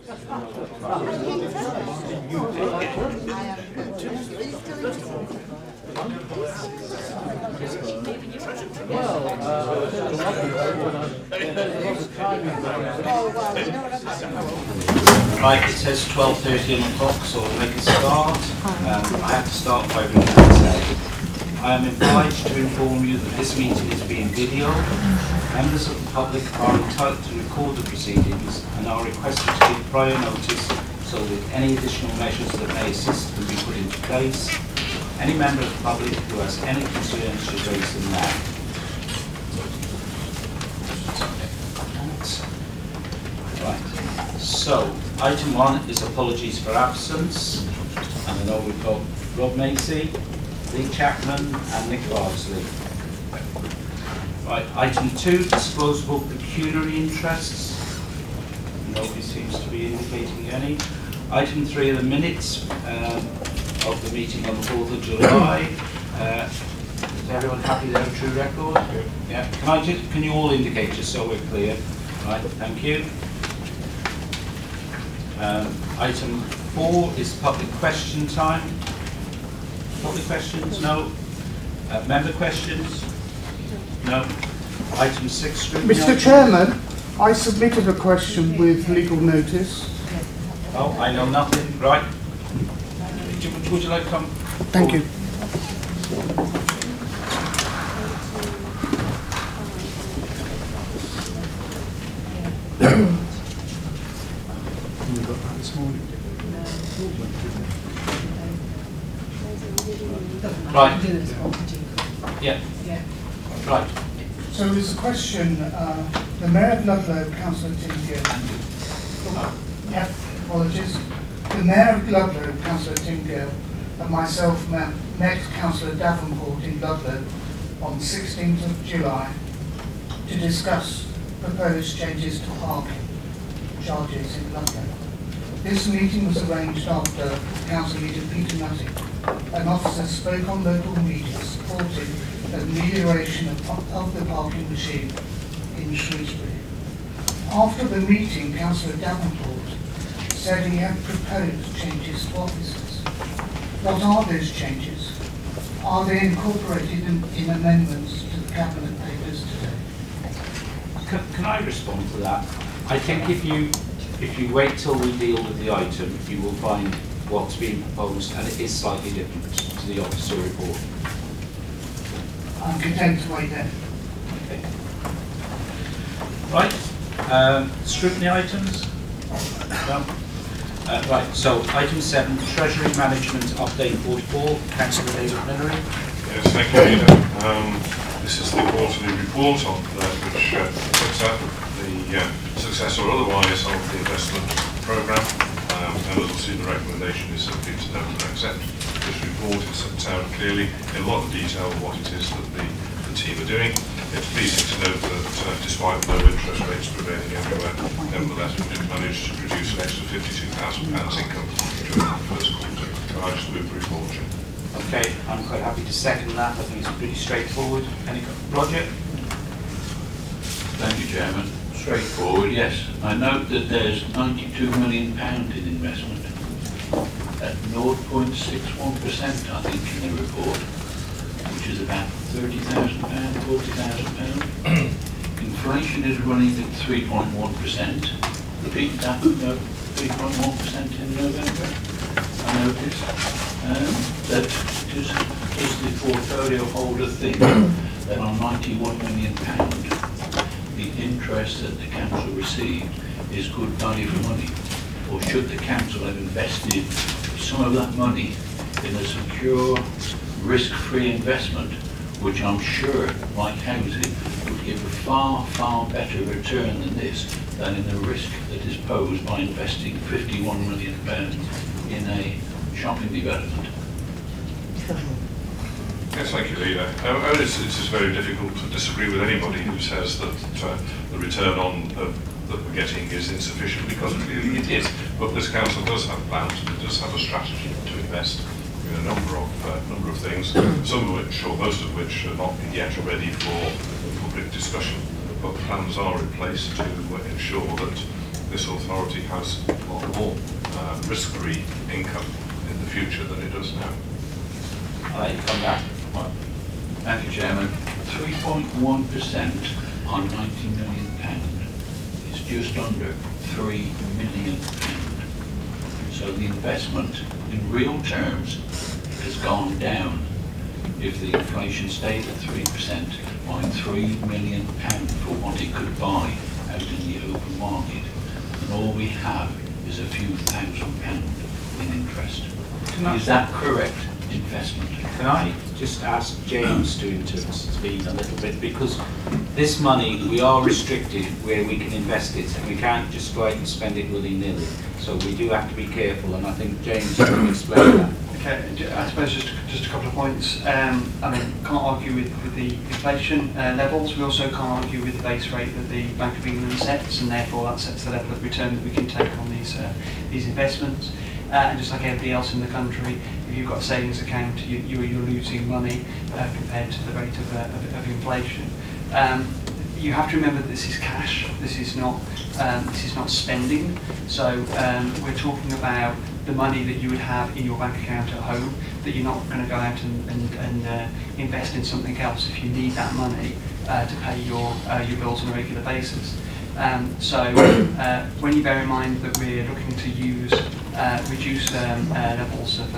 Right, it says 12:30 on the clock, so we'll make a start. I have to start by reading that. I am obliged to inform you that this meeting is being videoed. Members of the public are entitled to record the proceedings and are requested to give prior notice so that any additional measures that may assist can be put into place. Any member of the public who has any concerns should raise them now. Right, so item 1 is apologies for absence. And I know we've got Rob Macy, Lee Chapman and Nick Bardsley. Right, item 2, disposable pecuniary interests. Nobody seems to be indicating any. Item 3 are the minutes of the meeting on the 4th of July. Is everyone happy they have a true record? Yeah. Can you all indicate just so we're clear? Right, thank you. Item 4 is public question time. Public questions? No. Member questions? No. Item 6. Mr. Chairman, I submitted a question with legal notice. Oh, I know nothing. Right. Would you like to come? Thank you. You got that this morning? Right. Yeah. Right. So there's a question, the Mayor of Ludlow, Councillor Tim Gill. Yeah, apologies. The Mayor of Ludlow, Councillor Tim Gill, and myself met Councillor Davenport in Ludlow on 16th of July to discuss proposed changes to parking charges in Ludlow. This meeting was arranged after Council Leader Peter Nutting, an officer, spoke on local media supporting the amelioration of the parking regime in Shrewsbury. After the meeting, Councillor Davenport said he had proposed changes to officers. What are those changes? Are they incorporated in amendments to the Cabinet papers today? Can I respond to that? I think if you wait till we deal with the item, you will find what's being proposed, and it is slightly different to the officer report. I'm content to wait then. Okay. Right. Scrutiny items? No. Right, so item 7, Treasury Management Update 44, Councillor David Millery. Yes, thank you, Peter. This is the quarterly report on which looks at the success or otherwise of the investment programme. And obviously the recommendation is simply to note and accept this report. It sets out clearly in a lot of detail what it is that the team are doing. It's pleasing to note that despite low interest rates prevailing everywhere, nevertheless we did manage to produce an extra £52,000 income during the first quarter. So I just move the report. Okay, I'm quite happy to second that. I think it's pretty straightforward. Any project? Thank you, Chairman. Straightforward, yes. I note that there's £92 million in investment at 0.61%, I think, in the report, which is about £30,000, £40,000. Inflation is running at 3.1%. Repeat that, 3.1% in November. I noticed that does the portfolio holder think that on £91 million, the interest that the council received is good value for money? Or should the council have invested some of that money in a secure, risk-free investment, which I'm sure, like housing, would give a far, far better return than this, than in the risk that is posed by investing £51 million in a shopping development? Yes, thank you, Leader. It is very difficult to disagree with anybody who says that the return on that we're getting is insufficient, because clearly it is. But this council does have plans, it does have a strategy to invest in a number of things, some of which, or most of which, are not yet ready for public discussion. But plans are in place to ensure that this authority has a lot more risk-free income in the future than it does now. I'll let you come back. Well, thank you, Chairman. 3.1% on £90 million is just under £3 million. So the investment in real terms has gone down. If the inflation stayed at 3%, by £3 million for what it could buy out in the open market, and all we have is a few £1,000 in interest. Is that correct investment? Can I just ask James to intervene a little bit, because this money, we are restricted where we can invest it, and we can't just go out and spend it willy-nilly. So we do have to be careful, and I think James can explain that. Okay, I suppose just a couple of points. I mean, can't argue with the inflation levels. We also can't argue with the base rate that the Bank of England sets, and therefore that sets the level of return that we can take on these investments. And just like everybody else in the country, if you've got a savings account, you're losing money compared to the rate of inflation. You have to remember that this is cash. This is not spending. So we're talking about the money that you would have in your bank account at home, that you're not going to go out and invest in something else if you need that money to pay your bills on a regular basis. So when you bear in mind that we're looking to use reduce levels of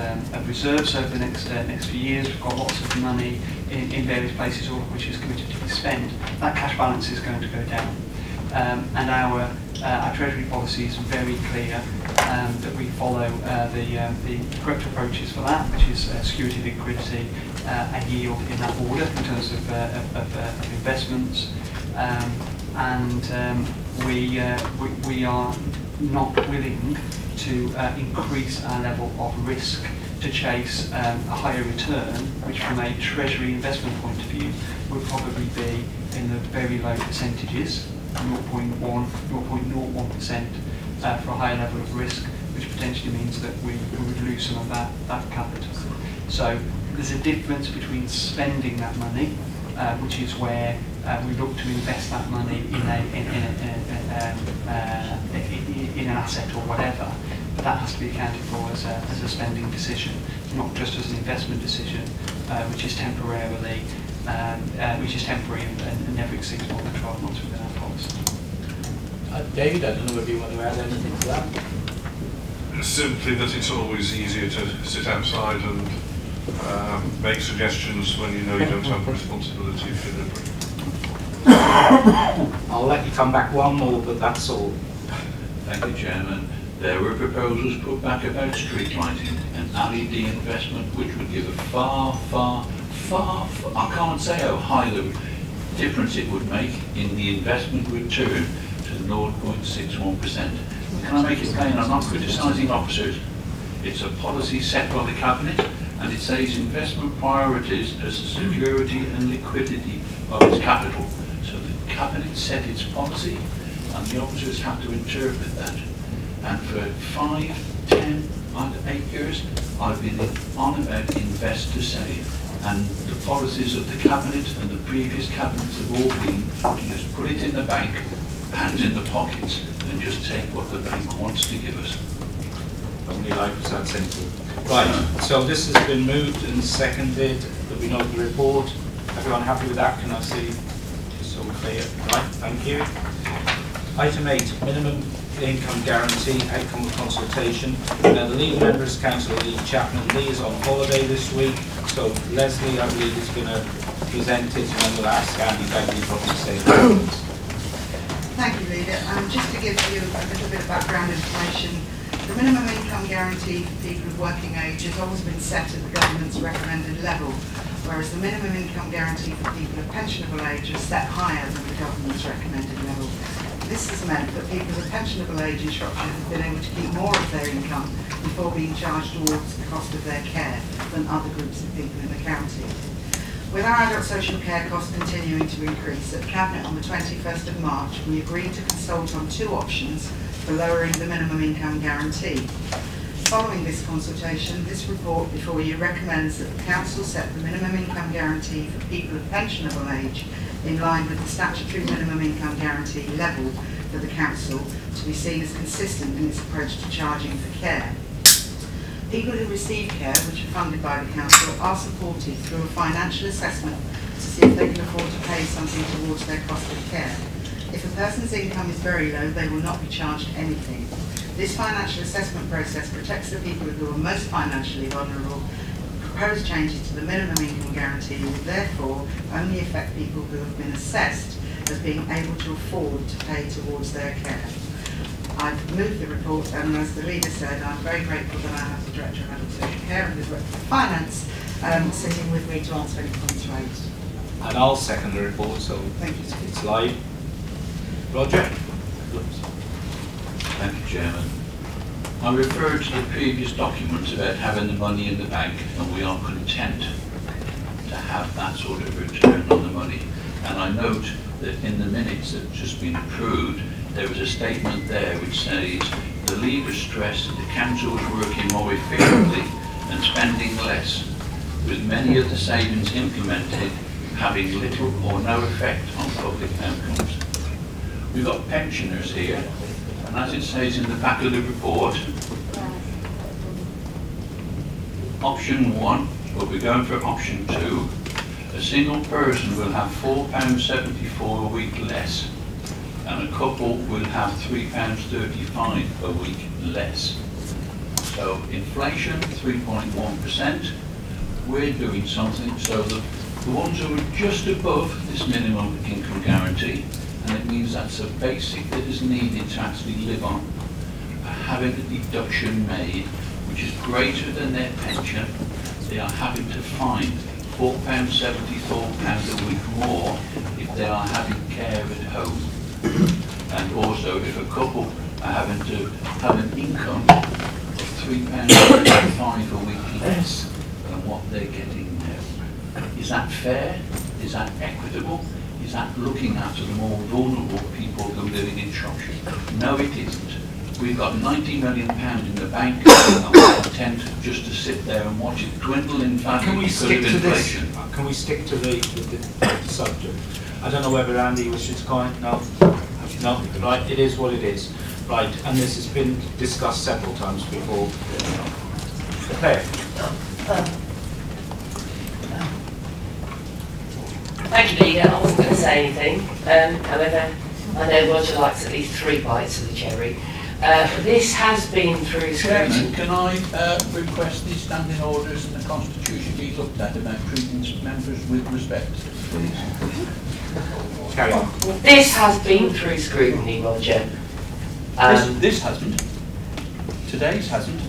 reserves over the next few years, we've got lots of money in various places, all of which is committed to be spent. That cash balance is going to go down, and our Treasury policy is very clear that we follow the correct approaches for that, which is security, liquidity, and yield in that order in terms of investments. We are not willing to increase our level of risk to chase a higher return, which from a Treasury investment point of view would probably be in the very low percentages, 0.1%, 0.01% for a higher level of risk, which potentially means that we would lose some of that capital. So there's a difference between spending that money, which is where we look to invest that money in an asset or whatever, but that has to be accounted for as a spending decision, not just as an investment decision, which is temporary and never exceeds more than 12 months within our policy. David, I don't know if you want to add anything to that. Simply that it's always easier to sit outside and make suggestions when you know you don't have responsibility for delivery. I'll let you come back one more, but that's all. Thank you, Chairman. There were proposals put back about street lighting and LED investment, which would give a far, I can't say how high the difference it would make in the investment return to 0.61%. Can I make it plain? I'm not criticising officers. It's a policy set by the Cabinet, and it says investment priorities as the security and liquidity of its capital. So the Cabinet set its policy, and the officers have to interpret that. And for 5, 10, and 8 years, I've been on about invest to save. And the policies of the Cabinet and the previous Cabinets have all been to just put it in the bank, hands in the pockets, and just take what the bank wants to give us. Only life is that simple. Right, so this has been moved and seconded that we know the report. Everyone happy with that? Can I see? Just so we're clear. Right, thank you. Item 8, minimum income guarantee, outcome of consultation. Now the lead members, Councillor Lee Chapman. Lee is on holiday this week, so Leslie, I believe, is going to present it, and then we'll ask Andy Begley what to say. Thank you, Leader. Just to give you a little bit of background information, the minimum income guarantee for people of working age has always been set at the government's recommended level, whereas the minimum income guarantee for people of pensionable age is set higher than the government's recommended level. This has meant that people of pensionable age in Shropshire have been able to keep more of their income before being charged towards the cost of their care than other groups of people in the county. With our adult social care costs continuing to increase, at Cabinet on the 21st of March, we agreed to consult on 2 options for lowering the minimum income guarantee. Following this consultation, this report before you recommends that the Council set the minimum income guarantee for people of pensionable age in line with the statutory minimum income guarantee level for the council to be seen as consistent in its approach to charging for care. People who receive care, which are funded by the council, are supported through a financial assessment to see if they can afford to pay something towards their cost of care. If a person's income is very low, they will not be charged anything. This financial assessment process protects the people who are most financially vulnerable. Proposed changes to the minimum income guarantee will therefore only affect people who have been assessed as being able to afford to pay towards their care. I've moved the report, and as the leader said, I'm very grateful that I have the Director of Adult Social Care and the Director of Finance sitting with me to answer any points raised. And I'll second the report, so Thank you. it's live. Roger? Thank you, Chairman. I referred to the previous documents about having the money in the bank, and we are content to have that sort of return on the money. And I note that in the minutes that have just been approved, there was a statement there which says the leader stressed that the council is working more efficiently and spending less, with many of the savings implemented having little or no effect on public outcomes. We've got pensioners here, and as it says in the back of the report, option 1, but we're going for option 2, a single person will have £4.74 a week less, and a couple will have £3.35 a week less. So inflation, 3.1%, we're doing something so that the ones who are just above this minimum income guarantee, and it means that's a basic that is needed to actually live on, are having a deduction made which is greater than their pension. They are having to find £4.74 a week more if they are having care at home. And also if a couple are having to have an income of £3.35 a week less than what they're getting now. Is that fair? Is that equitable? Is that looking after the more vulnerable people who are living in Shropshire? No, it isn't. We've got £90 million in the bank, and we're content just to sit there and watch it dwindle in value. Can we stick to inflation. this? Can we stick to the subject? I don't know whether Andy wishes to comment. No? No? Right, it is what it is. Right, and this has been discussed several times before. Claire. Thank you, Leader. I wasn't going to say anything. However, I know Roger likes at least 3 bites of the cherry. This has been through Chairman, scrutiny. can I request the standing orders and the Constitution be looked at about treating members with respect, please? Carry on. This has been through scrutiny, Roger. This hasn't. Today's hasn't.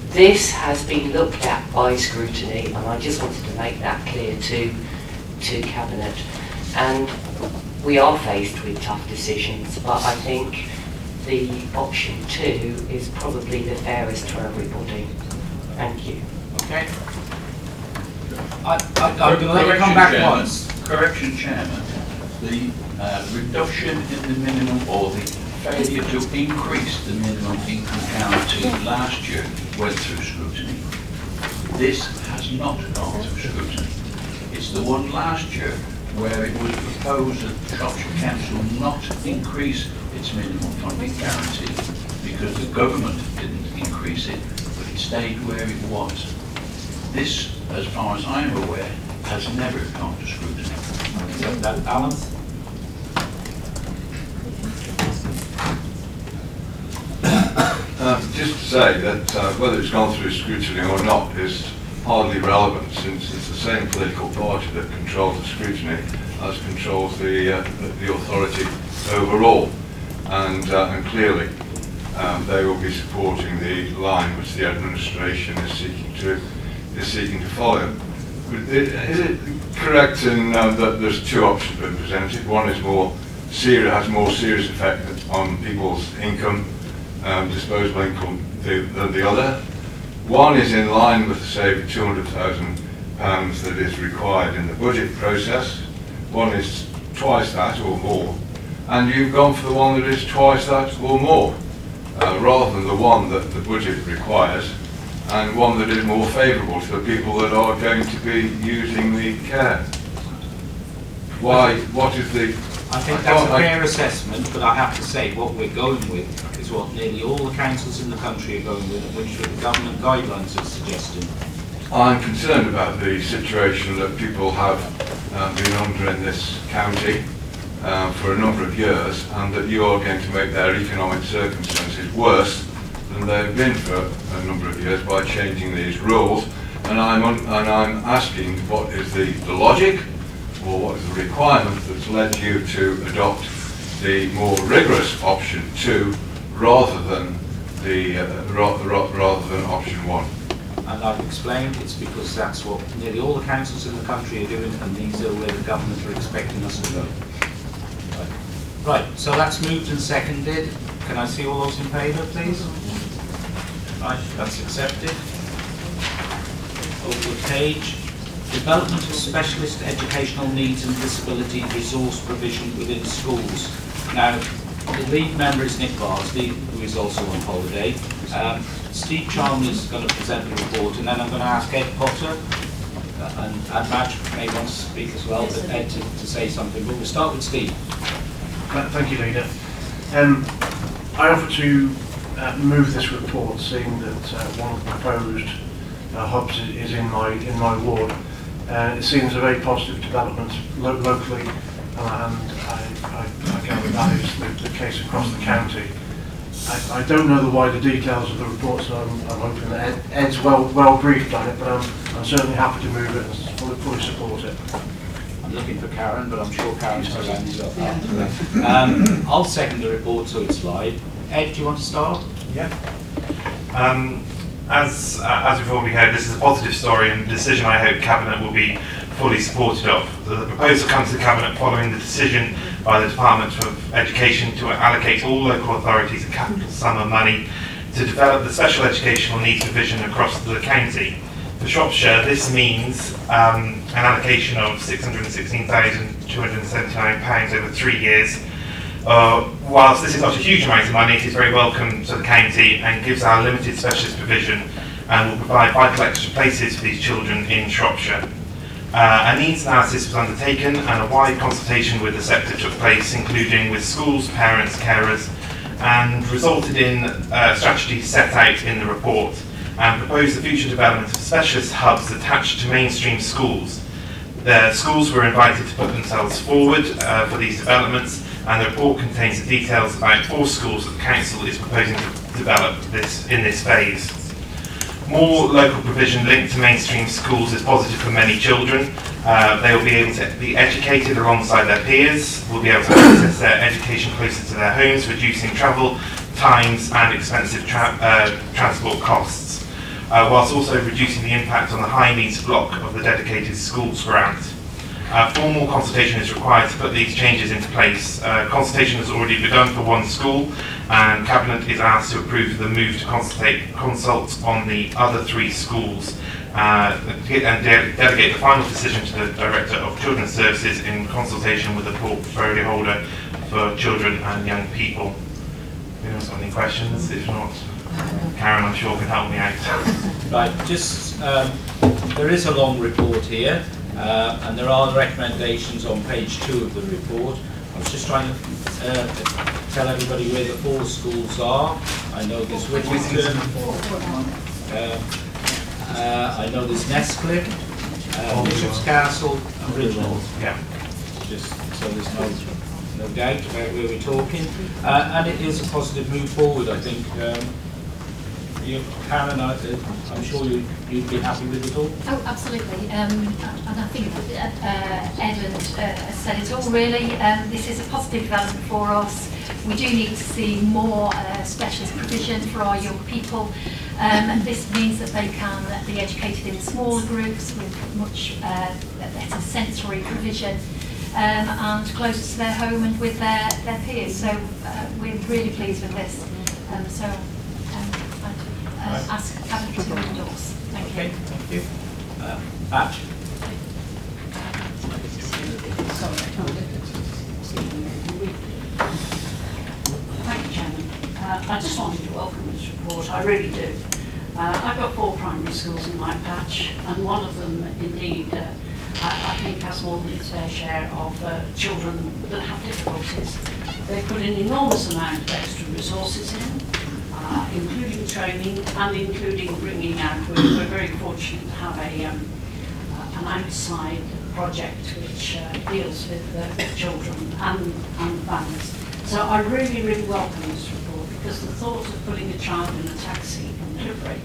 This has been looked at by scrutiny, and I just wanted to make that clear to Cabinet. And we are faced with tough decisions, but I think the option 2 is probably the fairest for everybody. Thank you. Okay. I'm going to let you come back once. Correction, Chairman. The reduction in the minimum, or the failure to increase the minimum income guarantee last year went through scrutiny. This has not gone through scrutiny. It's the one last year where it was proposed that the Shropshire Council not increase its minimum funding guarantee because the government didn't increase it, but it stayed where it was. This, as far as I'm aware, has never gone to scrutiny. Alan? Just to say that whether it's gone through scrutiny or not is hardly relevant, since it's the same political party that controls the scrutiny as controls the authority overall, and clearly they will be supporting the line which the administration is seeking to follow. Is it correct in that there's 2 options been presented? One is has more serious effect on people's income, disposable income, than the other. One is in line with the save of £200,000 that is required in the budget process. One is twice that or more, and you've gone for the one that is twice that or more, rather than the one that the budget requires, and one that is more favourable to the people that are going to be using the care. Why? What is the I think that's a fair assessment, but I have to say what we're going with is what nearly all the councils in the country are going with, and which the government guidelines are suggesting. I'm concerned about the situation that people have been under in this county for a number of years, and that you are going to make their economic circumstances worse than they've been for a number of years by changing these rules. And I'm asking, what is the logic, or what is the requirement that's led you to adopt the more rigorous option 2 rather than option 1? And I've explained it's because that's what nearly all the councils in the country are doing, and these are where the government are expecting us to go. Right, so that's moved and seconded. Can I see all those in favour, please? Right, that's accepted. Over the page. Development of specialist educational needs and disability resource provision within schools. Now, the lead member is Nick Barsley, who is also on holiday. Steve Chalmers is going to present the report, and then I'm going to ask Ed Potter, and Madge may want to speak as well, but Ed to say something. But we'll start with Steve. Thank you, Leader. I offer to move this report, seeing that one of the proposed hubs is in my ward. It seems a very positive development locally, and I gather that is the case across the county. I don't know the wider details of the report, so I'm hoping that Ed's well briefed on it, but I'm certainly happy to move it and fully support it. I'm looking for Karen, but I'm sure Karen's around as well. I'll second the report so it's live. Ed, do you want to start? Yeah. As we've already heard, this is a positive story and a decision I hope Cabinet will be fully supported of. The proposal comes to Cabinet following the decision by the Department of Education to allocate all local authorities a capital sum of money to develop the special educational needs provision across the county. For Shropshire, this means an allocation of £616,279 over 3 years. Whilst this is not a huge amount of money, it is very welcome to the county and gives our limited specialist provision and will provide vital extra places for these children in Shropshire. A needs analysis was undertaken and a wide consultation with the sector took place, including with schools, parents, carers, and resulted in strategies set out in the report and proposed the future development of specialist hubs attached to mainstream schools. The schools were invited to put themselves forward for these developments, and the report contains the details about 4 schools that the Council is proposing to develop in this phase. More local provision linked to mainstream schools is positive for many children. They will be able to be educated alongside their peers, will be able to access their education closer to their homes, reducing travel times and expensive transport costs, whilst also reducing the impact on the high needs block of the dedicated schools grant. Formal consultation is required to put these changes into place. Consultation has already begun for 1 school, and Cabinet is asked to approve the move to consult on the other 3 schools and delegate the final decision to the Director of Children's Services in consultation with the portfolio holder for children and young people. Anyone's got any questions? If not, Karen, I'm sure, can help me out. Right, just there is a long report here. And there are recommendations on page 2 of the report. I was just trying to tell everybody where the 4 schools are. I know there's Whittington, I know there's Nestcliff, Bishop's Castle and Bridgenorth. Yeah. Just so there's no doubt about where we're talking. And it is a positive move forward, I think. Karen, I'm sure you'd be happy with it all? Oh, absolutely. And I think Ed said it all really. This is a positive development for us. We do need to see more specialist provision for our young people. And this means that they can be educated in smaller groups with much better sensory provision and closer to their home and with their peers. So we're really pleased with this. Ask Cabinet to endorse. Thank you. Okay, thank you. Madge. Thank you, Chairman. I just wanted to welcome this report, I really do. I've got 4 primary schools in my patch, and one of them indeed I think has more than its fair share of children that have difficulties. They put an enormous amount of extra resources in, including training and including bringing out. We're very fortunate to have an outside project which deals with children and families. So I really, really welcome this report, because the thought of putting a child in a taxi from Tilbury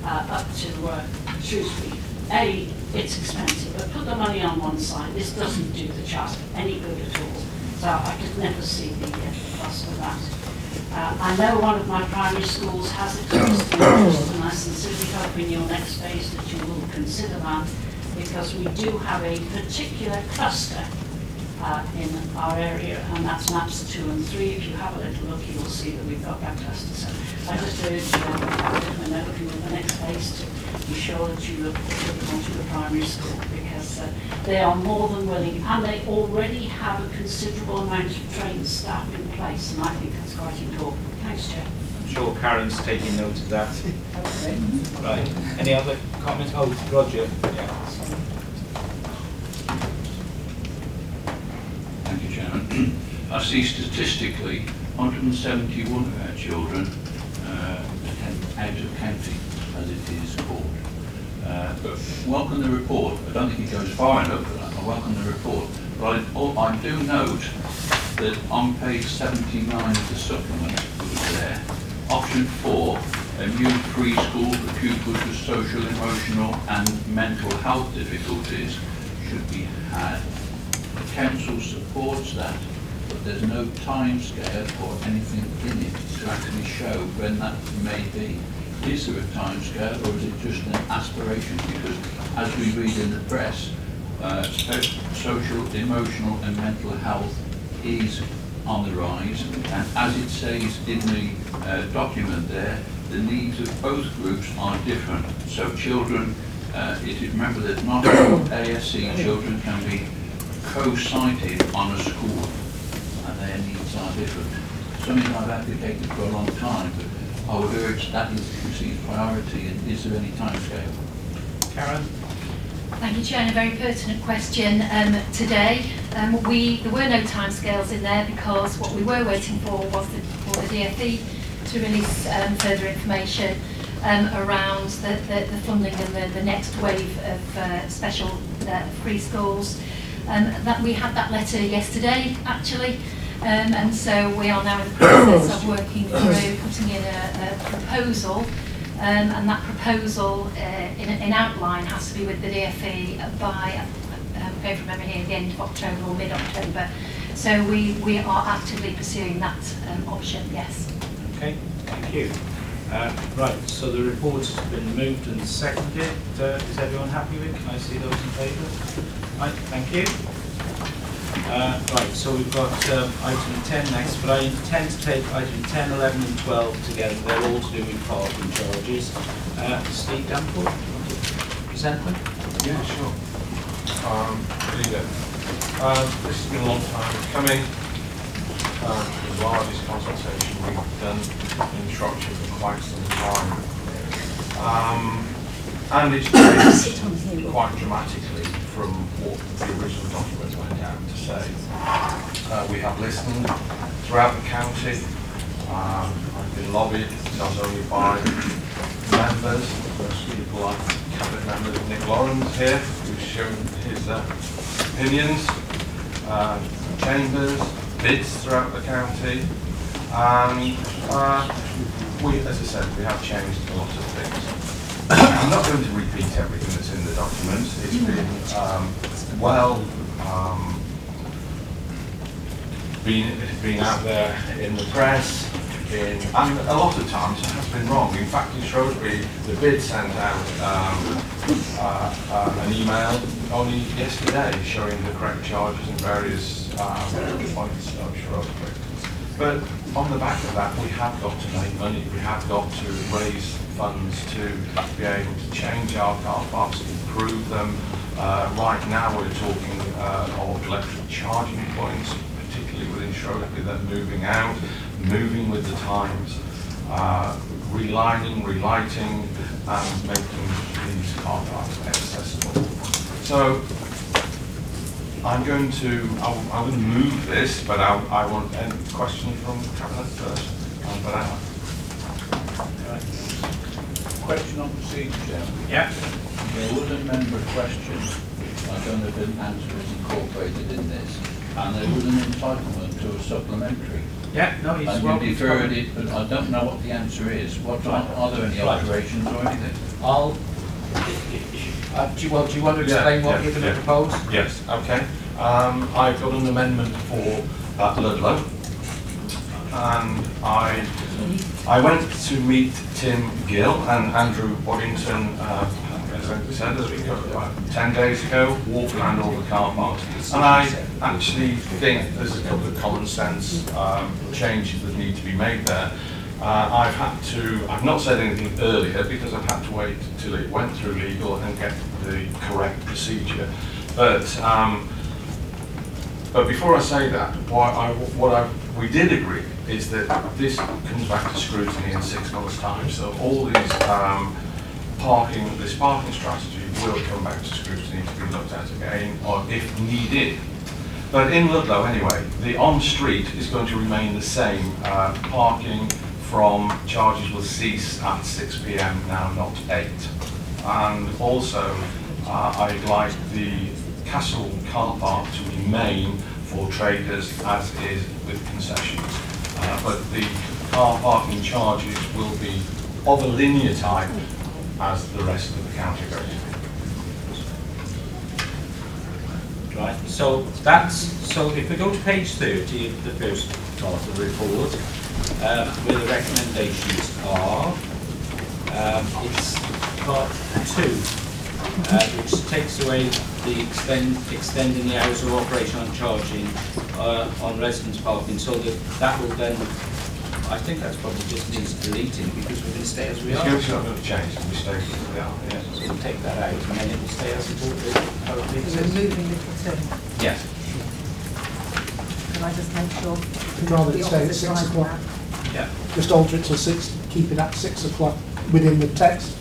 up to Shrewsbury, A, it's expensive, but put the money on one side, this doesn't do the child any good at all. So I could never see the cost of that. I know one of my primary schools has expressed interest, and I sincerely hope in your next phase that you will consider that, because we do have a particular cluster in our area, and that's maps 2 and 3. If you have a little look, you will see that we've got that cluster. So I just urge when they're looking at the next phase to be sure that you look onto the primary school, because they are more than willing, and they already have a considerable amount of trained staff in place, and I think that's quite important. Thanks, Chair. I'm sure Karen's taking note of that. Okay. Right. Any other comments? Oh, Roger. Yeah. Thank you, Chairman. I see statistically 171 of our children attend out of county, as it is called. But welcome the report. I don't think it goes far enough, but I welcome the report. But I do note that on page 79 of the supplement that was there, option 4, a new preschool for pupils with social, emotional and mental health difficulties should be had. The council supports that, but there's no time scale or anything in it to actually show when that may be. Is there a time scale, or is it just an aspiration? Because as we read in the press, social, emotional and mental health is on the rise, and as it says in the document there, the needs of both groups are different. So children, remember that not all ASC children can be co-sited on a school, and their needs are different. Something I've advocated for a long time, but I would urge that is to receive priority, and is there any time scale? Karen? Thank you, Chair. A very pertinent question today. There were no timescales in there, because what we were waiting for was for the DfE to release further information around the funding and the next wave of special preschools. That we had that letter yesterday, actually, and so we are now in the process of working through putting in a proposal. And that proposal in outline has to be with the DfE by, going from memory here, the end of October or mid-October. So we are actively pursuing that option, yes. Okay, thank you. Right, so the report has been moved and seconded. Is everyone happy with it? Can I see those in favour? Right, thank you. Right, so we've got item 10 next, but I intend to take item 10, 11 and 12 together. They're all to do with parking charges. Steve Danforth, want to present them? Yeah, sure. Leader. This has been a long time coming. The largest consultation we've done in Shropshire for quite some time. And it's changed quite dramatically from what the original document went out to say. We have listened throughout the county. I've been lobbied not only by members, but people like Cabinet Member Nick Lawrence here, who's shown his opinions, chambers, bids throughout the county, and as I said, we have changed a lot of things. I'm not going to repeat everything that's in the document. It's been it's been out there in the press, and a lot of times it has been wrong. In fact, in Shrewsbury, the bid sent out an email only yesterday showing the correct charges in various points of Shrewsbury. But on the back of that, we have got to make money. We have got to raise funds to be able to change our car parks, improve them. Right now we're talking of electric charging points, particularly within Shrewsbury, that are moving out, moving with the times, relining, relighting, and making these car parks accessible. So I'm going to move this, but I want any questions from Cabinet first. Question on procedure, Chairman. Yeah. There was a member question, I don't know if an answer is incorporated in this, and there was an entitlement to a supplementary. Yeah, no, he's and welcome. you deferred it, but I don't know what the answer is. What are there any alterations or anything? Do you want to explain what you're going to propose? Yes, okay. I've got an amendment for Ludlow, and I went to meet Tim Gill and Andrew Waddington, as I said, as we covered about 10 days ago, walked around all the car parks, and I actually think there's a couple of common sense changes that need to be made there. I've not said anything earlier because I've had to wait till it went through legal and get the correct procedure. But before I say that, we did agree is that this comes back to scrutiny in 6 months' time. So all these this parking strategy will come back to scrutiny to be looked at again, or if needed. But in Ludlow, anyway, the on-street is going to remain the same. Parking from charges will cease at 6 p.m. now, not 8. And also, I'd like the Castle car park to remain for traders as is with concessions. But the car parking charges will be of a linear type as the rest of the county goes. Right, so if we go to page 30 of the first part of the report, where the recommendations are, it's part 2, which takes away the extending the hours of operation on charging on residence parking, so that will then, I think that's probably just needs deleting because we're going to stay as we are. It's not going to change, we stay as we are. Yes. So we'll take that out and then it will stay as it currently So exists. removing little 2. Yes. Can I just make sure? I'd rather the it stay at opposite 6 side of o'clock. that? Yeah. Just alter it to 6, keep it at 6 o'clock within the text.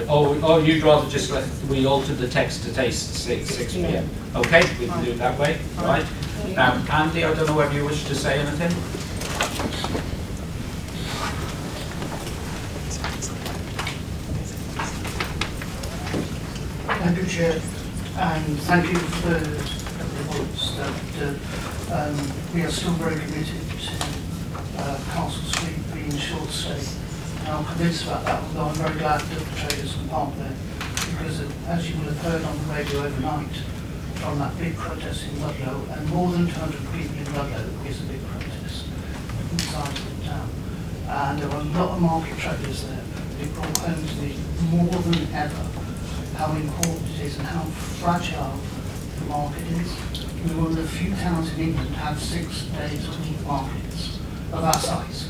Oh, you'd rather just we altered the text to taste 6 p.m. Okay, we can do it that way, right? Now, Andy, I don't know whether you wish to say anything. Thank you, Chair, and thank you for the points that we are still very committed to Castle Street being short stay. And I'm convinced about that, although I'm very glad that the traders can park there, because as you will have heard on the radio overnight from that big protest in Ludlow, and more than 200 people in Ludlow is a big protest inside the town. And there were a lot of market traders there. It brought home to me more than ever how important it is and how fragile the market is. We're one of the few towns in England to have 6 days a week markets of our size.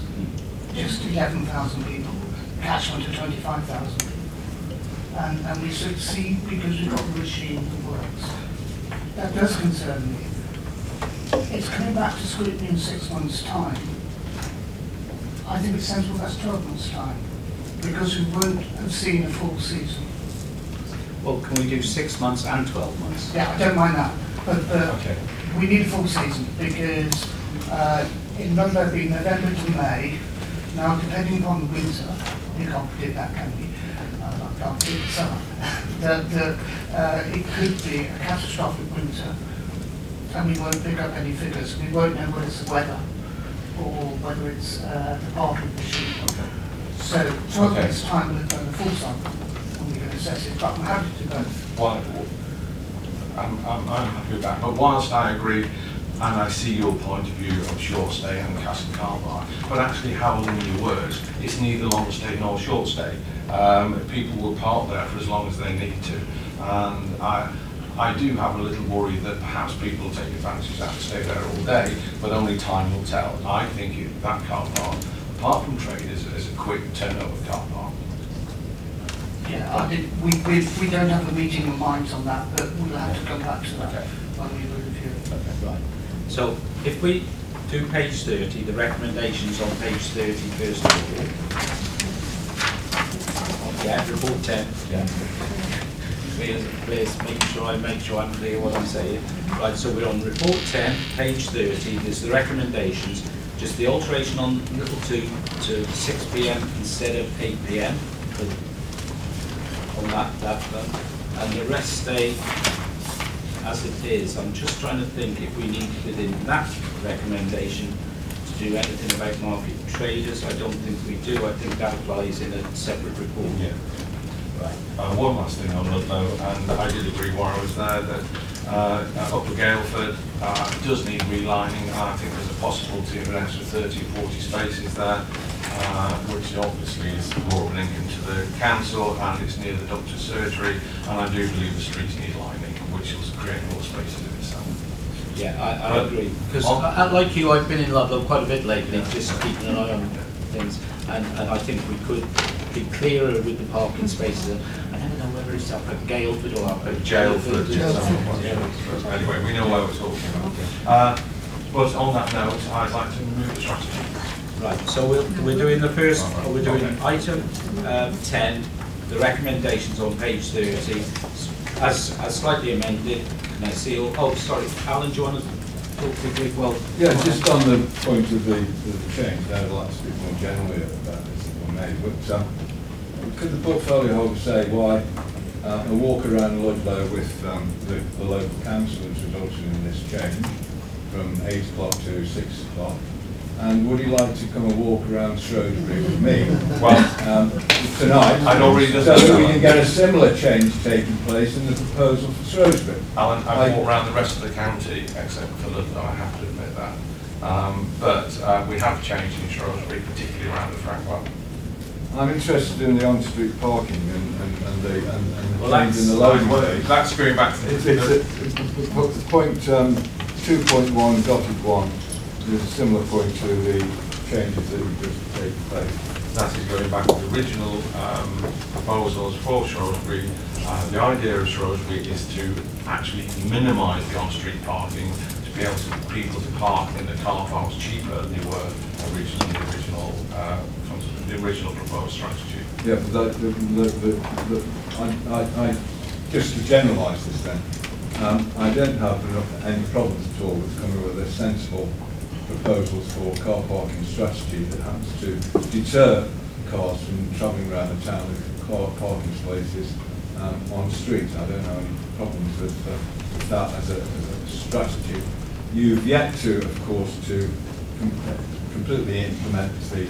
Just 11,000 people, catchment of 25,000 people. And we succeed because we've got the machine that works. That does concern me. It's coming back to scrutiny in 6 months' time. I think it's sensible that's 12 months' time, because we won't have seen a full season. Well, can we do 6 months and 12 months? Yeah, I don't mind that, but Okay. we need a full season, because in Ludlow it'll be November to May. Now, depending upon the winter, you can't predict that, can we? I can't predict the summer. It could be a catastrophic winter, and we won't pick up any figures. We won't know whether it's the weather or whether it's the parking machine. Okay. So, 12 months' time we'll have done the full sample, and we can assess it, but I'm happy to both. Well, I'm happy with that, but whilst I agree and I see your point of view of short stay and Castle car park, but actually how linear works, it's neither long stay nor short stay. People will park there for as long as they need to, and I do have a little worry that perhaps people will take advantage of that and stay there all day, but only time will tell. I think that car park, apart from trade, is a quick turnover car park. Yeah, we don't have a meeting of minds on that, but we'll have to come back to that when we review it. Okay, right. So if we do page 30, the recommendations on page 30 first of all. Yeah, report 10. Yeah. me as Blair's making sure I'm clear what I'm saying. Right, so we're on report 10, page 30, there's the recommendations, just the alteration on little 2 to 6 p.m. instead of 8 p.m. on that one, and the rest stay as it is. I'm just trying to think if we need within that recommendation to do anything about market traders. I don't think we do. I think that applies in a separate report. Yeah. Right. One last thing on Ludlow, and I did agree while I was there that Upper Galeford does need relining. I think there's a possibility of an extra 30 or 40 spaces there, which obviously is more of an income to the council, and it's near the doctor's surgery, and I do believe the streets need lining, which will create more spaces in itself. Yeah, I agree. Because like you, I've been in Ludlow quite a bit lately, just keeping an eye on things, and I think we could be clearer with the parking spaces. I don't know whether it's up at Galeford or up at Galeford. Anyway, we know why we're talking about. But on that note, I'd like to move the strategy. Right, so we're doing the first, we're doing item 10, the recommendations on page 30, as slightly amended. Can I see all, oh, sorry, Alan, do you want to talk quickly? Well, yeah, just on the point of the change, I'd like to speak more generally about this that were made. But could the portfolio holder say why a walk around Ludlow with the local councillors resulted in this change from 8 o'clock to 6 o'clock? And would he like to come and walk around Shrewsbury with me tonight, I'd already so that we can get a similar change taking place in the proposal for Shrewsbury? Alan, I've walked around the rest of the county except for Ludlow, I have to admit that. But we have changed in Shrewsbury, particularly around the Frankwell. I'm interested in the on-street parking and the well, change in the loading days. That's going back to the point 2.1 dotted 1. There's a similar point to the changes that have just taken place. That is going back to the original proposals for Shrewsbury. The idea of Shrewsbury is to actually minimise the on-street parking, to be able to people to park in the car parks cheaper than they were originally the original proposed strategy. Yeah, but I just to generalise this then, I don't have any problems at all with coming with a sensible proposals for car parking strategy that happens to deter cars from travelling around the town with car parking spaces on the street. I don't have any problems with that as a strategy. You've yet to, of course, to completely implement the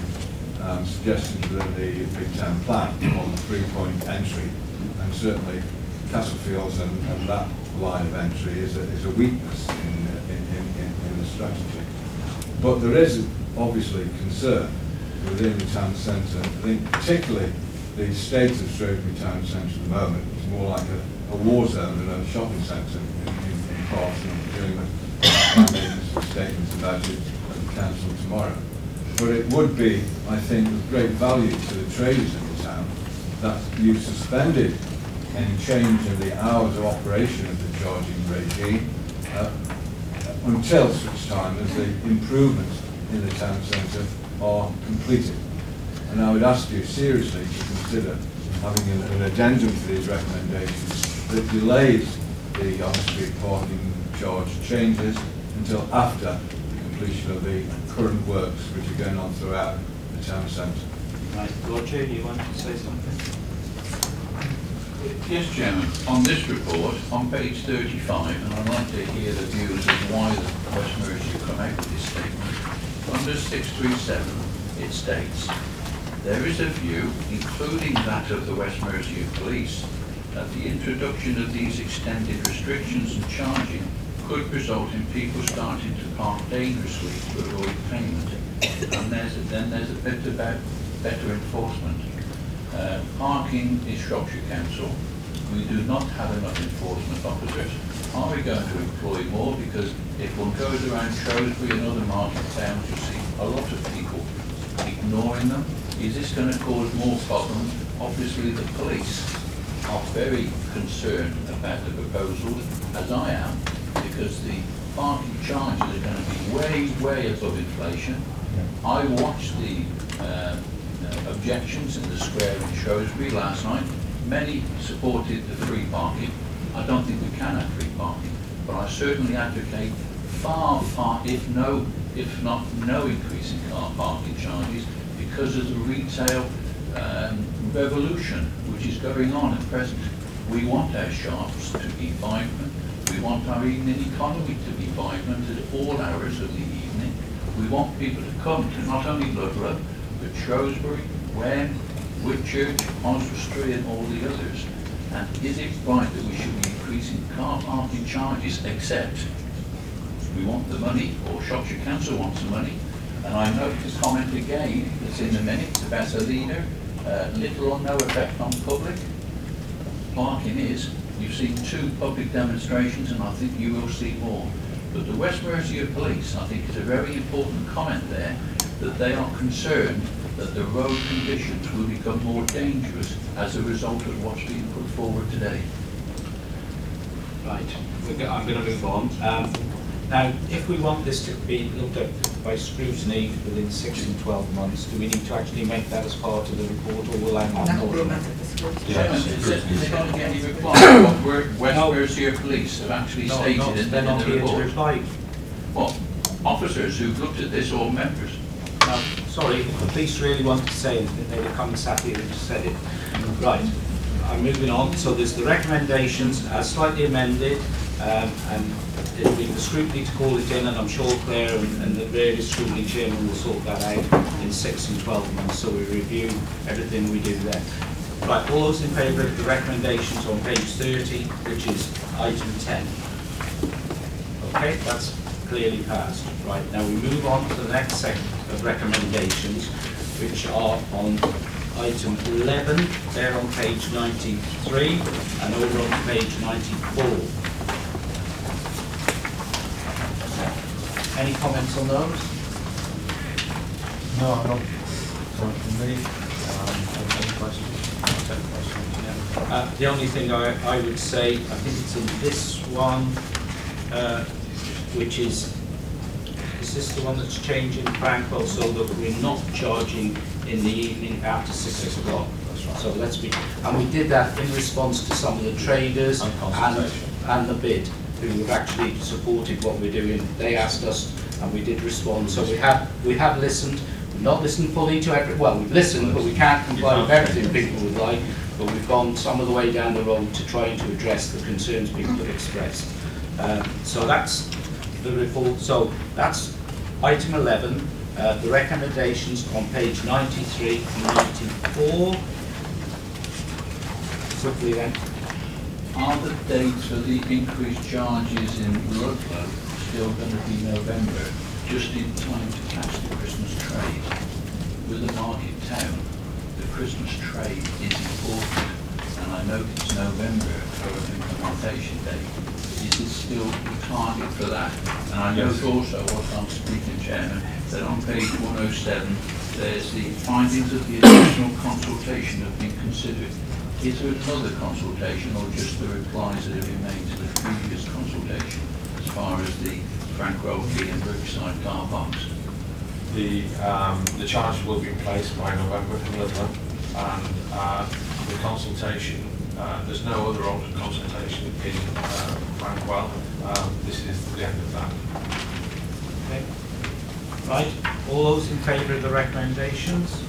suggestions within the Big Town Plan on the 3-point entry, and certainly Castlefields and that line of entry is a weakness in the strategy. But there is obviously concern within the town centre. I think particularly the state of Shrewsbury town centre at the moment is more like a war zone than a shopping centre in parts, and dealing with making statements about it at the council tomorrow. But it would be, I think, of great value to the traders in the town that you suspended any change in the hours of operation of the charging regime until such time as the improvements in the town centre are completed. And I would ask you seriously to consider having an addendum to these recommendations that delays the on-street parking charge changes until after the completion of the current works which are going on throughout the town centre. Right, Roger, you want to say something? Yes, Chairman. On this report, on page 35, and I'd like to hear the views of why the West Mercia come out with this statement. Under 637, it states, there is a view, including that of the West Mercia Police, that the introduction of these extended restrictions and charging could result in people starting to park dangerously to avoid payment. And then there's a bit about better enforcement. Parking is Shropshire Council. We do not have enough enforcement officers. Are we going to employ more? Because if one goes around Shrewsbury and other market towns, you see a lot of people ignoring them. Is this going to cause more problems? Obviously the police are very concerned about the proposals, as I am, because the parking charges are going to be way, way above inflation. I watched the objections in the square in Shrewsbury last night. many supported the free parking. I don't think we can have free parking, but I certainly advocate far, if not no increase in car parking charges because of the retail revolution which is going on at present. We want our shops to be vibrant. We want our evening economy to be vibrant at all hours of the evening. We want people to come to not only Ludlow, but Shrewsbury, Wen, Whitchurch, Oswestry and all the others. And is it right that we should be increasing car parking charges except we want the money, or Shropshire Council wants the money? And I note this comment again that's in the minutes about a leader, little or no effect on public. Parking is. You've seen 2 public demonstrations and I think you will see more. But the West Mercia Police, I think, is a very important comment there, that they are concerned that the road conditions will become more dangerous as a result of what's being put forward today. Right, I'm going to move on. Now, if we want this to be looked at by scrutiny within 6 and 12 months, do we need to actually make that as part of the report, or will I not? That will be a matter for scrutiny. Is there going to get any reply? What West Mercia Police have actually stated in they're not the here to report? reply. What? Officers who've looked at this, or members? No, sorry, if the police really want to say anything, they'd have come and sat here and just said it. Right, I'm moving on. So there's the recommendations as slightly amended, and it'll be the scrutiny to call it in, and I'm sure Claire and the various scrutiny chairmen will sort that out in 6 and 12 months, so we review everything we do there. Right, all those in favour of the recommendations on page 30, which is item 10. Okay, that's clearly passed. Right, now we move on to the next set of recommendations, which are on item 11, they're on page 93, and over on page 94. Any comments on those? No, I don't. Sorry, from me. Any questions? The only thing I would say, I think it's in this one, which is this the one that's changing, Frank? Well, so that we're not charging in the evening after 6 o'clock. That's right. So let's be, and we did that in response to some of the traders and the bid, who have actually supported what we're doing. They asked us, and we did respond. So we have listened. We've not listened fully to every. Well, we've listened, but we can't comply with everything people would like. But we've gone some of the way down the road to trying to address the concerns people have expressed. So that's the report. So that's item 11. The recommendations on page 93 and 94. Quickly then. Are the dates for the increased charges in Ludlow still going to be November, just in time to catch the Christmas trade? With a market town, the Christmas trade is important, and I know it's November for an implementation date. Is it still the target for that? And I note also, what I'm speaking, Chairman, that on page 107, there's the findings of the additional consultation have been considered. Is there another consultation, or just the replies that have been made to the previous consultation as far as the Frank Roadley and Brookside car parks? The charges will be in place by November in Ludlow, and the consultation, there's no other open consultation in Frankwell. This is the end of that. Okay. Right, all those in favour of the recommendations?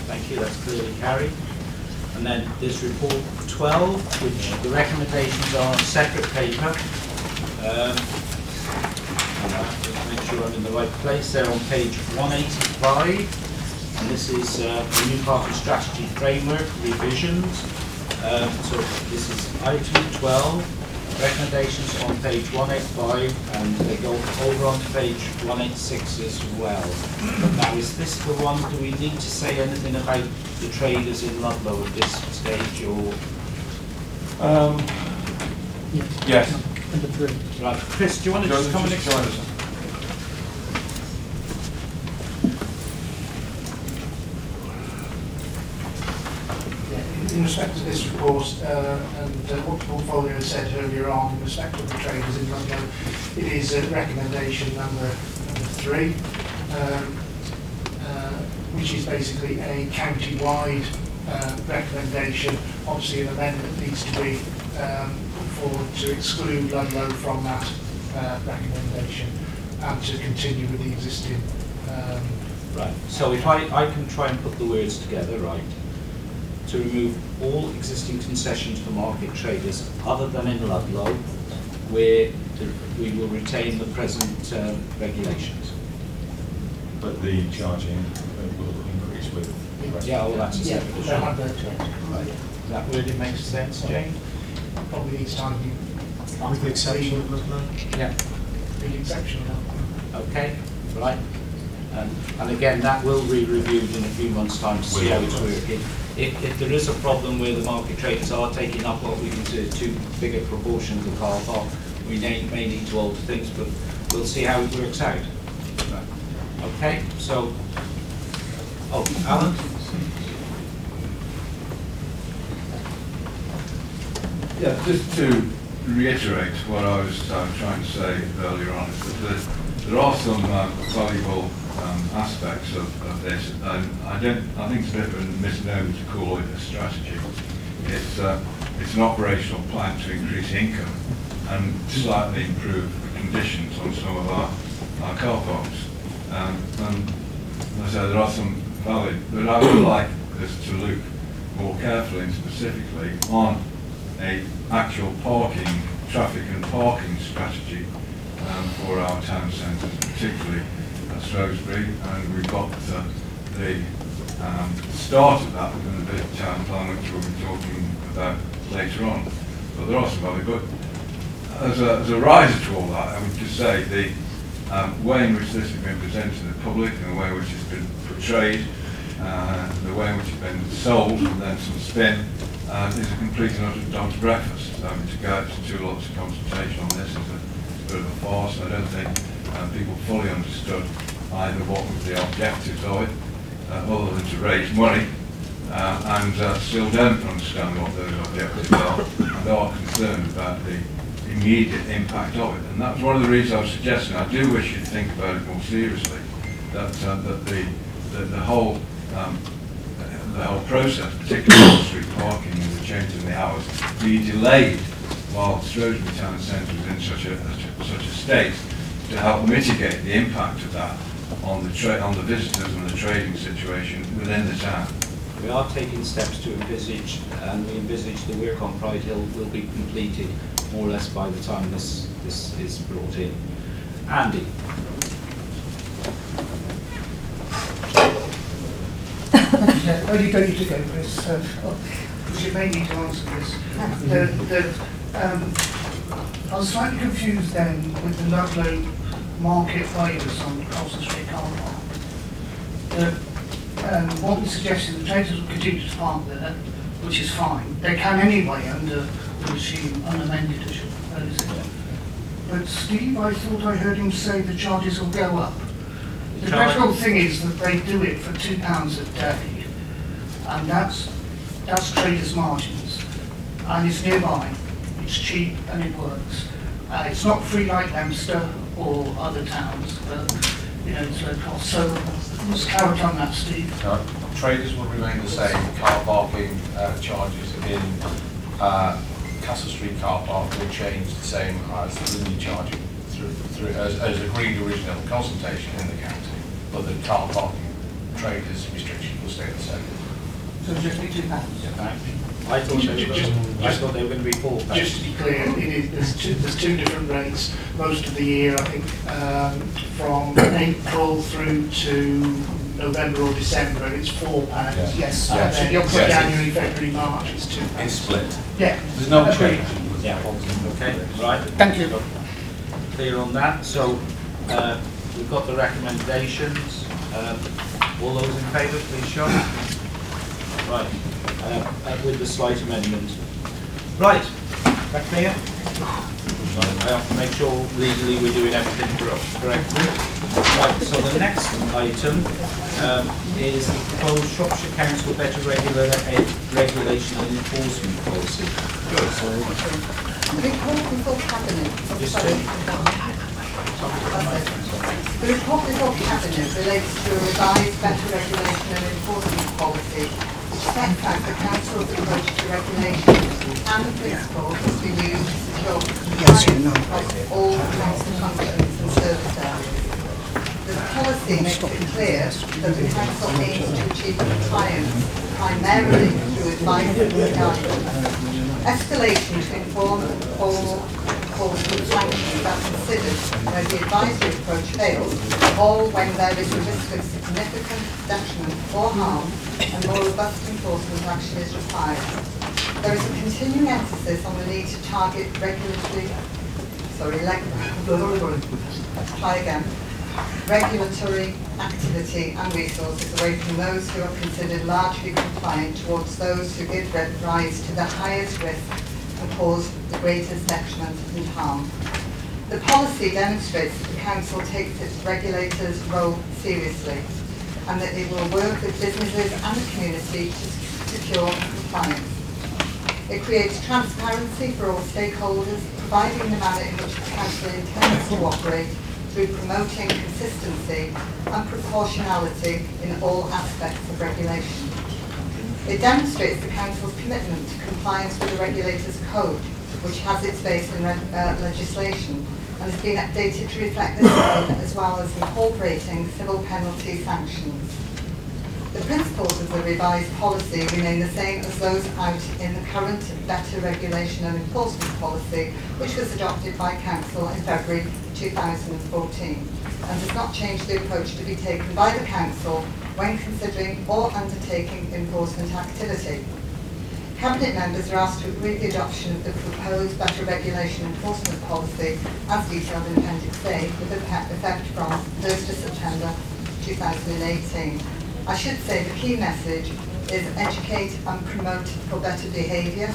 Thank you, that's clearly carried. And then there's report 12, which the recommendations are on separate paper. Let's make sure I'm in the right place. They're on page 185, and this is the New Parking Strategy Framework revisions. So this is item 12. Recommendations on page 185, and they go over onto page 186 as well. Now, is this the one? Do we need to say anything about the traders in Ludlow at this stage, or? Yes. Number 3. Right, Chris, do you want to just come and explain us? In respect to this report, and what the portfolio said earlier on, in respect of the traders in Ludlow, it is recommendation number 3, which is basically a county-wide recommendation. Obviously, an amendment needs to be put forward to exclude Ludlow from that recommendation and to continue with the existing. Right. So if I can try and put the words together, right, to remove all existing concessions for market traders other than in Ludlow, where we will retain the present regulations. But the charging will increase with the rest. Yeah, well, that's a Yeah, separate they'll have issue. their change. Right. That wording makes sense, Jane? Probably needs time. With the exception of Ludlow. Yeah. The exception of that. Okay, right. And again, that will be reviewed in a few months' time to see how it's working. If there is a problem where the market traders are taking up what we consider too big a proportion of the car park, we may need to alter things, but we'll see how it works out. Okay, so, Alan? Yeah, just to reiterate what I was trying to say earlier on, is that there are some valuable aspects of this, and I think it's a bit of a misnomer to call it a strategy. It's an operational plan to increase income and slightly improve conditions on some of our car parks. And as I said, there are some valid, but I would like us to look more carefully and specifically on a actual traffic and parking strategy for our town centres, particularly at Shrewsbury, and we've got the start of that within the bit of town plan, which we'll be talking about later on. But there are some other good. As a riser to all that, I would just say the way in which this has been presented to the public and the way in which it's been portrayed, the way in which it's been sold and then some spin, is a complete and utter dog's breakfast. To go out to 2 lots of consultation on this is a bit of a farce. I don't think people fully understood either what was the objectives of it, other than to raise money, and still don't understand what those objectives are, and are concerned about the immediate impact of it. And that's one of the reasons I was suggesting. I do wish you'd think about it more seriously. That the whole process, particularly on street parking and the change in the hours, be delayed while Shrewsbury Town Centre is in such a state to help mitigate the impact of that on the visitors and the trading situation within the town. We are taking steps to envisage, and we envisage the work on Pride Hill will be completed more or less by the time this is brought in. Andy. Only don't need to go, Chris, because you may need to answer this. I was slightly confused then with the Ludlow market waivers on Colson Street car park. What we suggested, the traders will continue to park there, which is fine. They can anyway under the regime unamended as you propose it. But Steve, I thought I heard him say the charges will go up. The critical thing is that they do it for £2 a day, and that's traders' margins, and it's nearby, it's cheap and it works. It's not free like Leominster or other towns, but it's low cost. So let's clarify on that, Steve. Traders will remain the same. Car parking charges in Castle Street car park will change the same as the new charging through as agreed original consultation in the county, but the car parking traders restriction will stay the same. So just be £2. I thought they were going to be £4. Just to be clear, there's two different rates most of the year. I think from April through to November or December, it's £4. Yes. And then you're for January, February, March, it's £2. It's split. Yeah. There's no change. Yeah. Okay. Right. Thank you. Clear on that. So we've got the recommendations. All those in favour, please show. Right. With the slight amendment. Right. Back there. I have to make sure legally we're doing everything correctly. Right. So the next item is the proposed Shropshire Council better regulation and enforcement policy. Good. So, The report before Cabinet. The report before Cabinet relates to a revised better regulation and enforcement policy sets out the Council's approach to regulation and the principles to be used to secure compliance across all council functions and service areas. The policy makes it clear that the Council aims to achieve compliance primarily through advice and guidance. Escalation to inform all calls for sanctions are considered where the advisory approach fails, or when there is a risk of significant detriment or harm and more robust enforcement action is required. There is a continuing emphasis on the need to target regulatory activity and resources away from those who are considered largely compliant towards those who give rise to the highest risk and cause the greatest detriment and harm. The policy demonstrates that the Council takes its regulators' role seriously and that it will work with businesses and the community to secure compliance. It creates transparency for all stakeholders, providing the manner in which the Council intends to operate through promoting consistency and proportionality in all aspects of regulation. It demonstrates the Council's commitment to compliance with the Regulator's Code, which has its base in legislation and has been updated to reflect this code, as well as incorporating civil penalty sanctions. The principles of the revised policy remain the same as those out in the current Better Regulation and Enforcement Policy, which was adopted by Council in February 2014, and does not change the approach to be taken by the Council when considering or undertaking enforcement activity. Cabinet members are asked to agree the adoption of the proposed Better Regulation and Enforcement Policy as detailed in Appendix A with effect from 1st of September 2018. I should say the key message is educate and promote for better behaviour,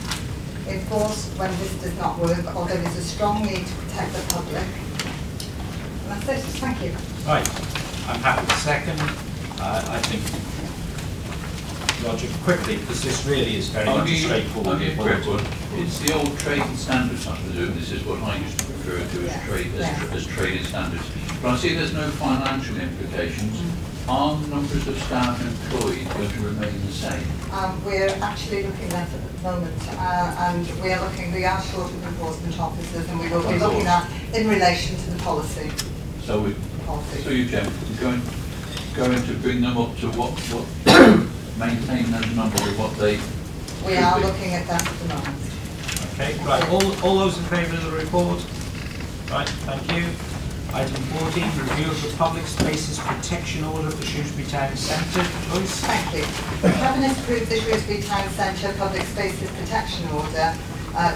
enforce when this does not work or there is a strong need to protect the public. And that's it. Thank you. Right. I'm happy to second. I think, Roger, quickly, because this really is very much straightforward. I'll give a quick one. It's the old trading standards, I presume. This is what I used to refer to as trading standards. But I see there's no financial implications. Are numbers of staff employed going to remain the same? We're actually looking at it at the moment, and we are short of enforcement officers, and we will be looking at in relation to the policy. So you gentlemen going to bring them up to what maintain those numbers of what they We are looking at that at the moment. Okay, right. All those in favour of the report? Right, thank you. Item 14, review of the Public Spaces Protection Order for Shrewsbury Town Centre. Joyce? Thank you. The Cabinet approved the Shrewsbury Town Centre Public Spaces Protection Order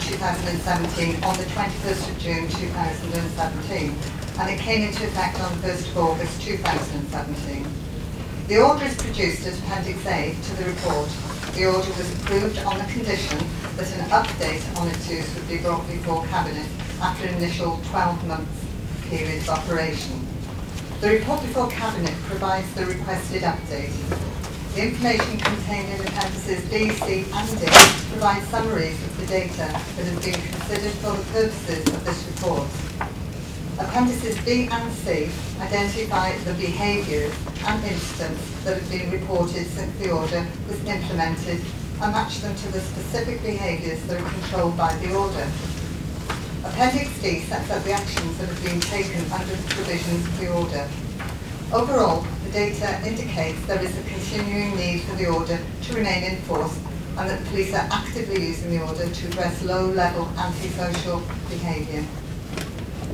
2017 on the 21st of June 2017, and it came into effect on the 1st of August 2017. The order is produced as Appendix A to the report. The order was approved on the condition that an update on its use would be brought before Cabinet after an initial 12-month period of operation. The report before Cabinet provides the requested update. The information contained in Appendices B, C and D provides summaries of the data that has been considered for the purposes of this report. Appendices B and C identify the behaviours and incidents that have been reported since the order was implemented and match them to the specific behaviours that are controlled by the order. Appendix D sets out the actions that have been taken under the provisions of the order. Overall, the data indicates there is a continuing need for the order to remain in force and that the police are actively using the order to address low-level antisocial behaviour.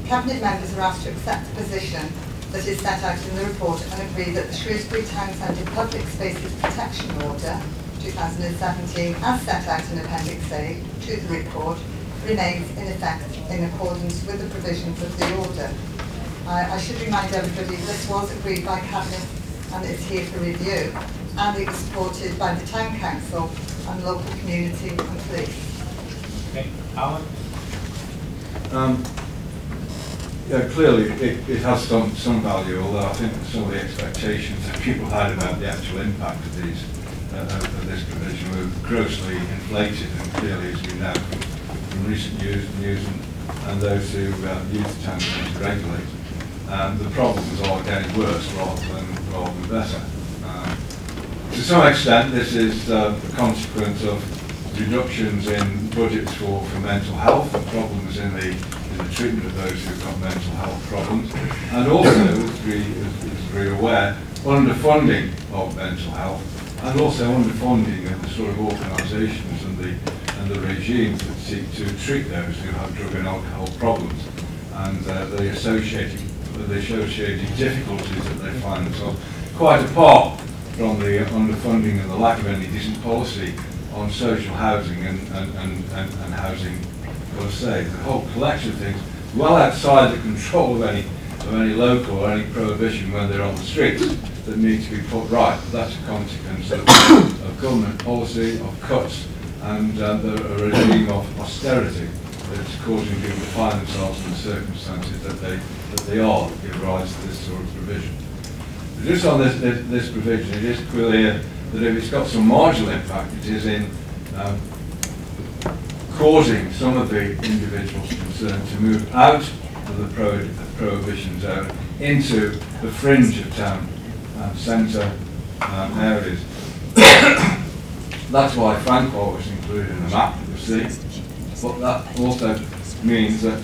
Cabinet members are asked to accept the position that is set out in the report and agree that the Shrewsbury Town Centre Public Spaces Protection Order 2017, as set out in Appendix A to the report, remains in effect in accordance with the provisions of the order. I should remind everybody this was agreed by Cabinet and it's here for review, and it's supported by the Town Council and local community and police. Okay, Alan? Yeah, clearly it has some value, although I think some of the expectations that people had about the actual impact of these of this provision were grossly inflated, and clearly, as we know from recent news and those who use the town centre regularly, the problems are getting worse rather than better. To some extent, this is a consequence of reductions in budgets for mental health and problems in the treatment of those who've got mental health problems, and also, as we're aware, underfunding of mental health, and also underfunding of the sort of organisations and the regimes that seek to treat those who have drug and alcohol problems, and the associated difficulties that they find themselves, quite apart from the underfunding and the lack of any decent policy on social housing and housing per se. The whole collection of things, well outside the control of any local or any prohibition when they're on the streets, that need to be put right. That's a consequence of government policy, of cuts, and a regime of austerity that's causing people to find themselves in the circumstances that they are, that give rise to this sort of provision. But just on this provision, it is clear that if it's got some marginal impact, it is in causing some of the individuals concerned to move out of the prohibition zone into the fringe of town centre areas. That's why Francois was included in the map that we see, but that also means that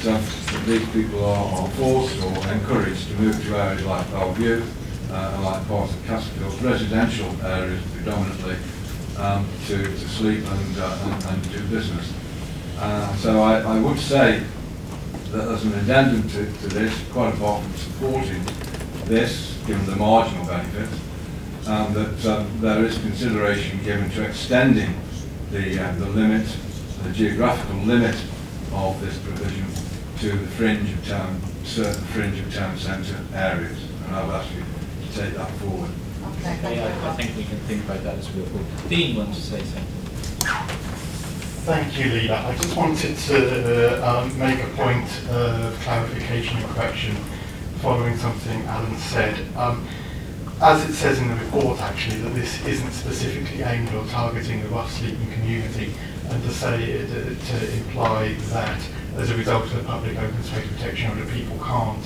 these people are forced or encouraged to move to areas like Bellevue and like parts of Castlefield, residential areas predominantly, to sleep and do business. So I would say that as an addendum to this, quite apart from supporting this, given the marginal benefit, that there is consideration given to extending the limit, the geographical limit of this provision to the fringe of town, certain fringe of town centre areas, and I would ask you to take that forward. Okay, I think we can think about that as we go forward. Dean wants to say something. Thank you, Leader. I just wanted to make a point of clarification and correction following something Alan said. As it says in the report, actually, that this isn't specifically aimed or targeting the rough sleeping community, and to say to imply that as a result of the public open space protection order, people can't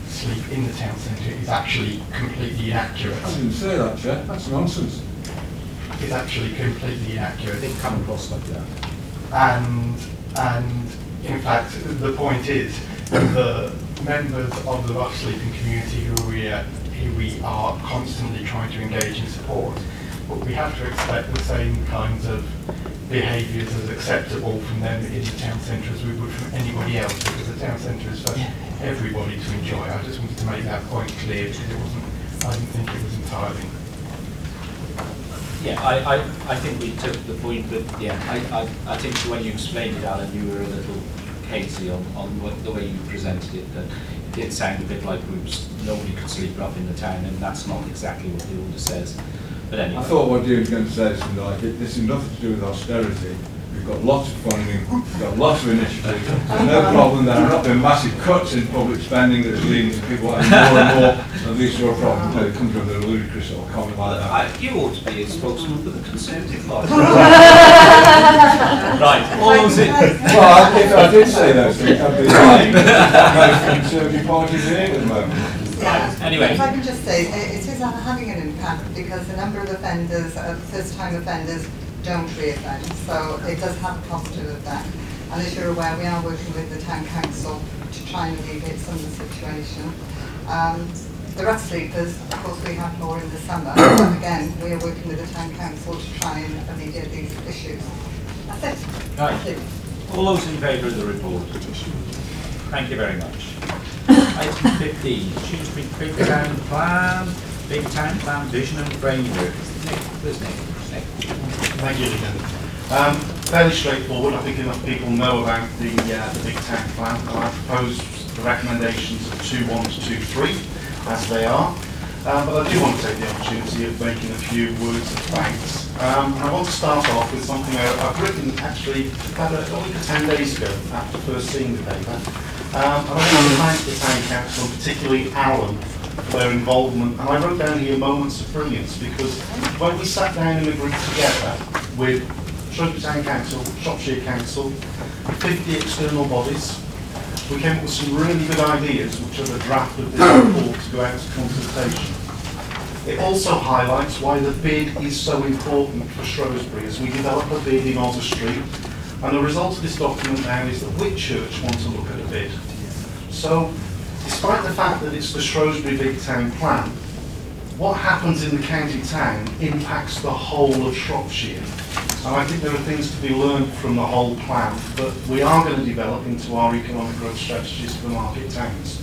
sleep in the town centre is actually completely inaccurate. I didn't say that, Chair. That's nonsense. It's actually completely inaccurate. It didn't come across like that. And in fact, the point is the members of the rough sleeping community who we are constantly trying to engage and support, but we have to expect the same kinds of behaviours as acceptable from them in the town centre as we would from anybody else, because the town centre is for everybody to enjoy. I just wanted to make that point clear because I didn't think it was entirely. Yeah, I think we took the point that, I think when you explained it, Alan, you were a little hazy on the way you presented it, that it did sound a bit like nobody could sleep rough in the town, and that's not exactly what the order says. But anyway. I thought what Dean was going to say is something like, this is nothing to do with austerity. We've got lots of funding, we've got lots of initiatives. There's no problem there have not been massive cuts in public spending that's leading to people having more and more of these sort of problems. It comes from a ludicrous sort of comment like that. You ought to be a spokesman for the Conservative Party. Right, all those in... Well, if I did say those things, I'd be lying. Most Conservative parties here at the moment. Right, anyway. If I can just say, it is having an impact because the number of offenders, first-time offenders, don't reoffend, so it does have a positive effect. And as you're aware, we are working with the Town Council to try and alleviate some of the situation. The rough sleepers, of course, we have more in the summer, but again, we are working with the Town Council to try and alleviate these issues. That's it. Right. Thank you. All those in favour of the report? Thank you very much. Item 15, Shrewsbury Big Town Plan, Big Town Plan Vision and Framework. Nick. Thank you, Liam. Fairly straightforward. I think enough people know about the Big Town Plan. I propose the recommendations of 2.1 to 2.3 as they are. But I do want to take the opportunity of making a few words of thanks. I want to start off with something I've written actually about a week or 10 days ago after first seeing the paper. And I want to thank the Town Council, and particularly Alan, for their involvement. And I wrote down here moments of brilliance, because when we sat down in a group together with Shrewsbury Town Council, Shropshire Council, 50 external bodies, we came up with some really good ideas, which are the draft of this report to go out to consultation. It also highlights why the bid is so important for Shrewsbury as we develop a bid in Otter Street. And the result of this document now is that Whitchurch want to look at a bid. So, despite the fact that it's the Shrewsbury Big Town Plan, what happens in the county town impacts the whole of Shropshire. And I think there are things to be learned from the whole plan that we are going to develop into our economic growth strategies for market towns.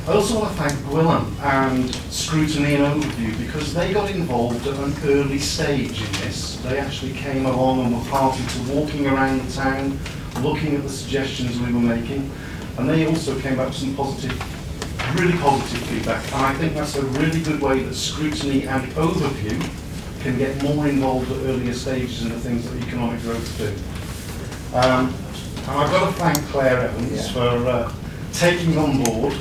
I also want to thank Gwilym and Scrutiny and Overview because they got involved at an early stage in this. They actually came along and were party to walking around the town, looking at the suggestions we were making, and they also came back with some really positive feedback. And I think that's a really good way that Scrutiny and Overview can get more involved at earlier stages in the things that economic growth do. And I've got to thank Claire Evans for taking on board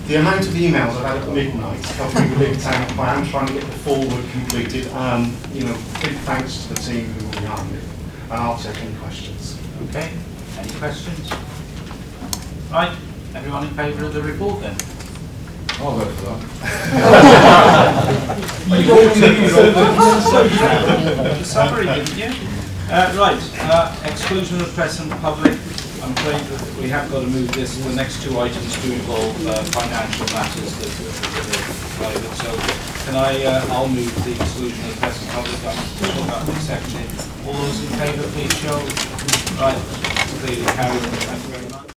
the amount of emails I've had at midnight covering the Big Town Plan, trying to get the forward completed. You know, big thanks to the team who were behind it. And I'll take any questions. Okay, any questions? Right, everyone in favour of the report then? I'll vote for that. The summary, didn't you? Right, exclusion of press and public. I'm afraid that we have got to move this. The next two items do involve financial matters that are private. So can I'll move the exclusion of press and public. I'm sure that will be seconded. All those in favour, please show. Right, clearly carried. Thank you.